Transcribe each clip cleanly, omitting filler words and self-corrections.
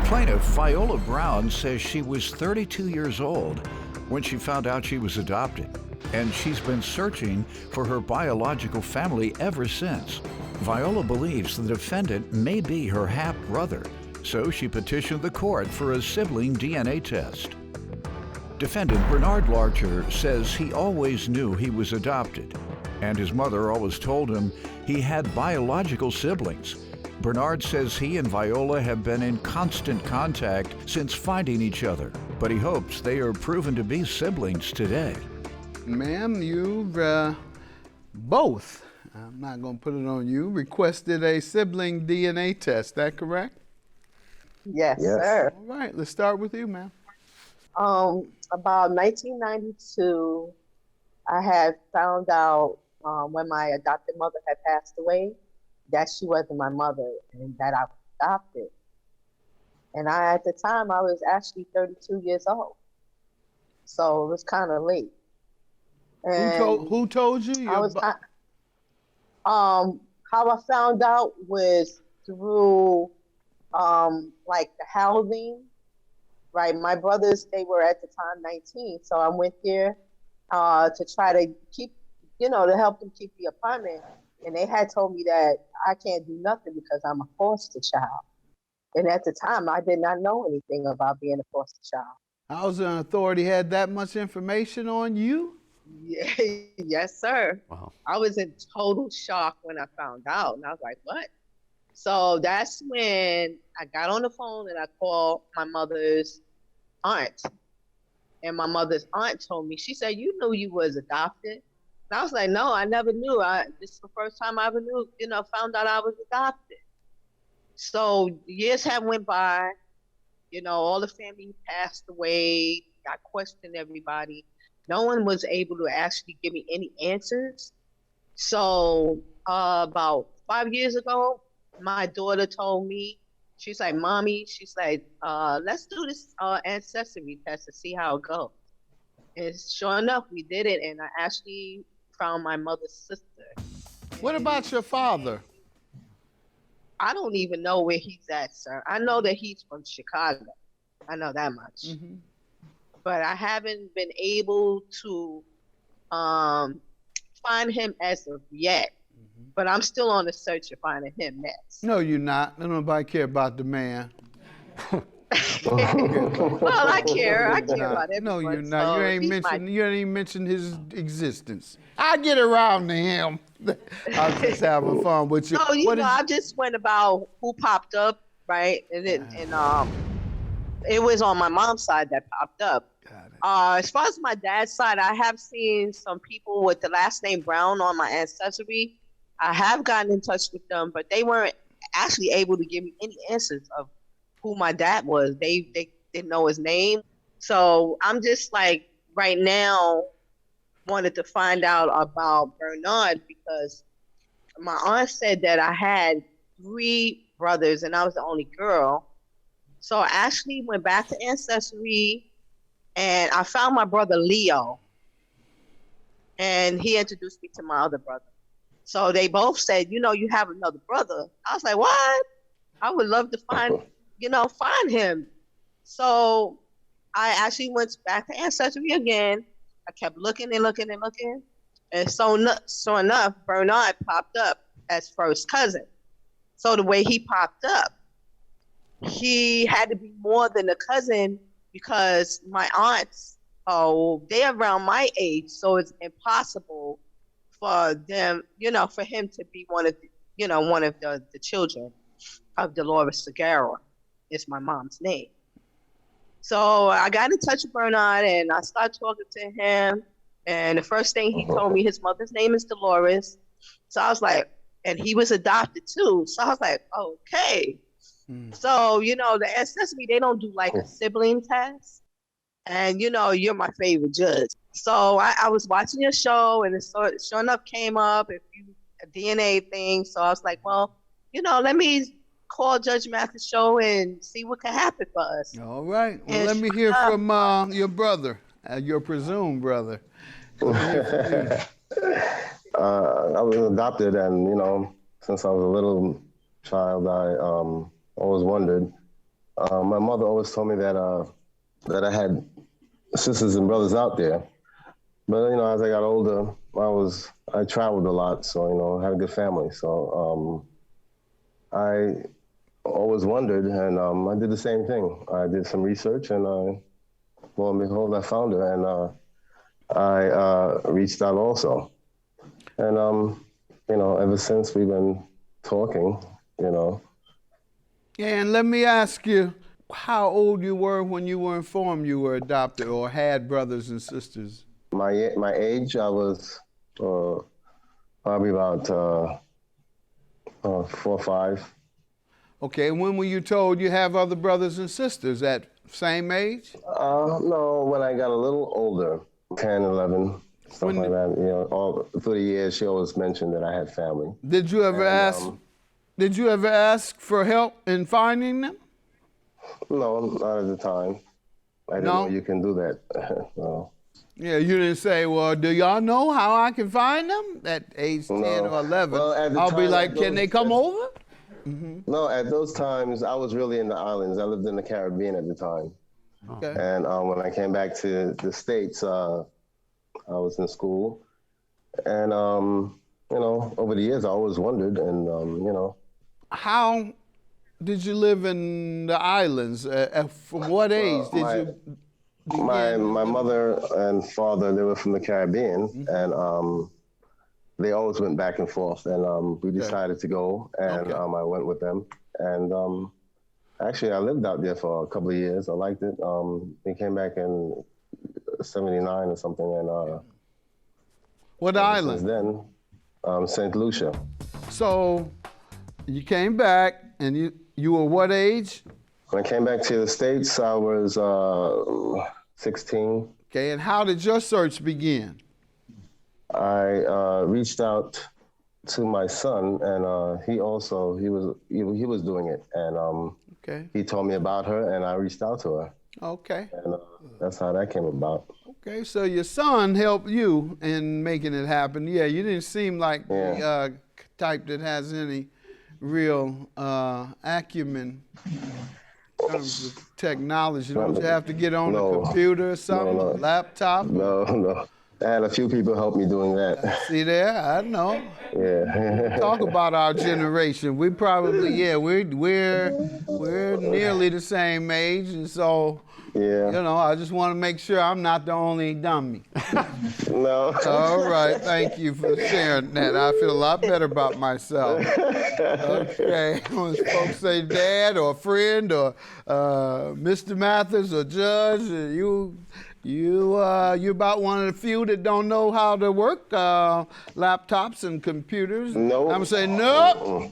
Plaintiff Viola Brown says she was 32 years old when she found out she was adopted, and she's been searching for her biological family ever since. Viola believes the defendant may be her half-brother, so she petitioned the court for a sibling DNA test. Defendant Bernard Larcher says he always knew he was adopted, and his mother always told him he had biological siblings. Bernard says he and Viola have been in constant contact since finding each other, but he hopes they are proven to be siblings today. Ma'am, you've both, I'm not going to put it on you, requested a sibling DNA test. Is that correct? Yes, sir. All right, let's start with you, ma'am. About 1992, I had found out when my adopted mother had passed away that she wasn't my mother and that I was adopted. And at the time, I was actually 32 years old. So it was kind of late. And who told you? how I found out was through like the housing, right? My brothers, they were at the time 19. So I went there to try to keep, to help them keep the apartment. And they had told me that I can't do nothing because I'm a foster child. And at the time, I did not know anything about being a foster child. Housing authority had that much information on you? Yeah, yes, sir. Wow. I was in total shock when I found out. And I was like, what? So that's when I got on the phone and I called my mother's aunt. And my mother's aunt told me, she said, you knew you was adopted? And I was like, no, I never knew. This is the first time I ever knew, found out I was adopted. So years have went by, all the family passed away. I questioned everybody. No one was able to actually give me any answers. So about 5 years ago, my daughter told me, she's like, Mommy, she's like, let's do this ancestry test to see how it goes. And sure enough, we did it, and I actually found my mother's sister. What about your father? I don't even know where he's at, sir. I know that he's from Chicago. I know that much. Mm-hmm. But I haven't been able to find him as of yet. Mm-hmm. But I'm still on the search of finding him next. No, you're not. Nobody care about the man. Well, I care. I care about everyone. No, you're not. So you ain't even mentioned his existence. I get around to him. I'm just having fun with you. No, I just went about who popped up, right? And it was on my mom's side that popped up. As far as my dad's side, I have seen some people with the last name Brown on my ancestry. I have gotten in touch with them, but they weren't actually able to give me any answers of who my dad was. They didn't know his name. So I'm just like, right now, wanted to find out about Bernard because my aunt said that I had 3 brothers and I was the only girl. So I actually went back to Ancestry and I found my brother Leo. And he introduced me to my other brother. So they both said, you have another brother. I was like, what? I would love to find him. So I actually went back to Ancestry again. I kept looking and looking and looking. And so enough, Bernard popped up as first cousin. So the way he popped up, he had to be more than a cousin because my aunts, they're around my age. So it's impossible for them, for him to be one of the children of Dolores Segura. It's my mom's name. So I got in touch with Bernard and I started talking to him. And the first thing he told me, his mother's name is Dolores. So I was like, and he was adopted too. So I was like, okay. So, the ancestry, they don't do like a sibling test. And, you're my favorite judge. So I was watching your show and it sure enough came up, a DNA thing. So I was like, well, let me call Judge Mathis' show and see what can happen for us. All right. Well, let me hear from your brother, your presumed brother. I was adopted, and since I was a little child, I always wondered My mother always told me that I had sisters and brothers out there. But, as I got older, I traveled a lot, so, I had a good family. So I always wondered, and I did the same thing. I did some research, and lo and behold, I found her, and I reached out also. And, ever since we've been talking, And let me ask you how old you were when you were informed you were adopted or had brothers and sisters. My age, I was probably about 4 or 5. Okay, when were you told you have other brothers and sisters at same age? No, when I got a little older, 10, 11, stuff like that. All through the years, she always mentioned that I had family. Did you ever ask? Did you ever ask for help in finding them? No, not at the time. I didn't know you can do that. No. Yeah, you didn't say, well, do y'all know how I can find them? At age 10 or 11, well, I'll be like, can they come over? Mm-hmm. No, at those times, I was really in the islands. I lived in the Caribbean at the time. Okay. And when I came back to the States, I was in school. And, over the years, I always wondered, and, How did you live in the islands? From what age did you begin? My mother and father, they were from the Caribbean, and they always went back and forth. And we decided to go, and I went with them. And actually, I lived out there for a couple of years. I liked it. We came back in '79 or something, and what island? Since then, St. Lucia. So you came back, and you were what age? When I came back to the States, I was 16. Okay, and how did your search begin? I reached out to my son, and he was doing it, and he told me about her, and I reached out to her. Okay. And that's how that came about. Okay, so your son helped you in making it happen. Yeah, you didn't seem like the type that has any real acumen in terms of technology. Don't you have to get on a computer or something, laptop? No. I had a few people help me doing that. See there? I know. Yeah. Talk about our generation. We probably, we're nearly the same age, and so, I just want to make sure I'm not the only dummy. No. All right, thank you for sharing that. I feel a lot better about myself. Okay, when folks say dad or friend or Mr. Mathis or Judge, you're about one of the few that don't know how to work laptops and computers. Nope. I'm saying, nope.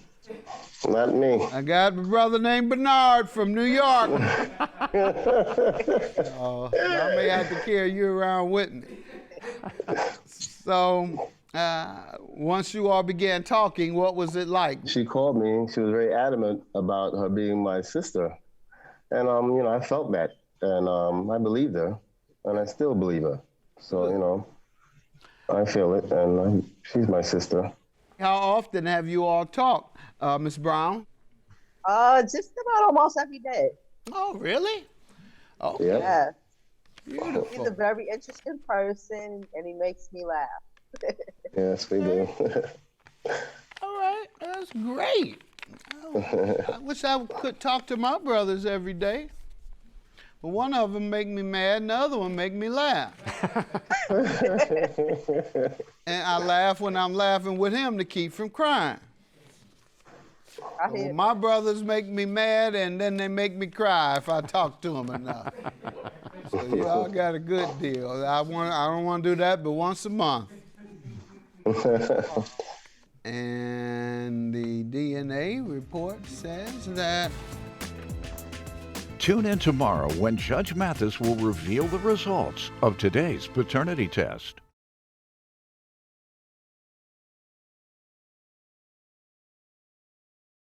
Not me. I got a brother named Bernard from New York. I may have to carry you around with me. So, once you all began talking, what was it like? She called me. She was very adamant about her being my sister. And, I felt that. And I believed her. And I still believe her. So, I feel it. And she's my sister. How often have you all talked, Ms. Brown? Just about almost every day. Oh, really? Oh, yeah. Beautiful. He's a very interesting person, and he makes me laugh. Yes, we do. All right, that's great. I wish I could talk to my brothers every day. But one of them make me mad, and the other one make me laugh. And I laugh when I'm laughing with him to keep from crying. Well, my brothers make me mad, and then they make me cry if I talk to them enough. So y'all got a good deal. I don't want to do that but once a month. And the DNA report says that. Tune in tomorrow when Judge Mathis will reveal the results of today's paternity test.